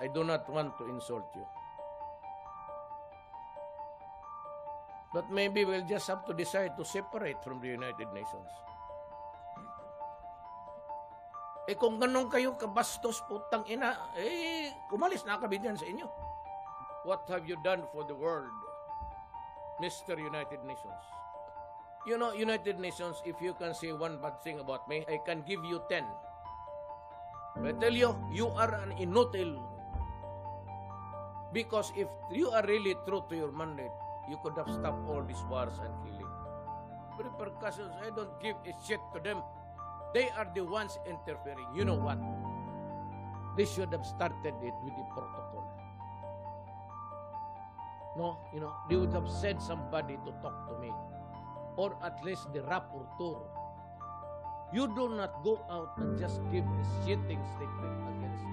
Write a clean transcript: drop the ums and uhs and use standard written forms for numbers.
I do not want to insult you. But maybe we'll just have to decide to separate from the United Nations. Eh kung ganun kayo kabastos, putang ina, eh umalis na kami dyan sa inyo. What have you done for the world, Mr. United Nations? You know, United Nations, if you can say one bad thing about me, I can give you 10. But I tell you, you are an inutil. Because if you are really true to your mandate, you could have stopped all these wars and killing. Repercussions, I don't give a shit to them. They are the ones interfering. You know what? They should have started it with the protocol. No, you know, they would have sent somebody to talk to me. Or at least the rapporteur. You do not go out and just give a shitting statement against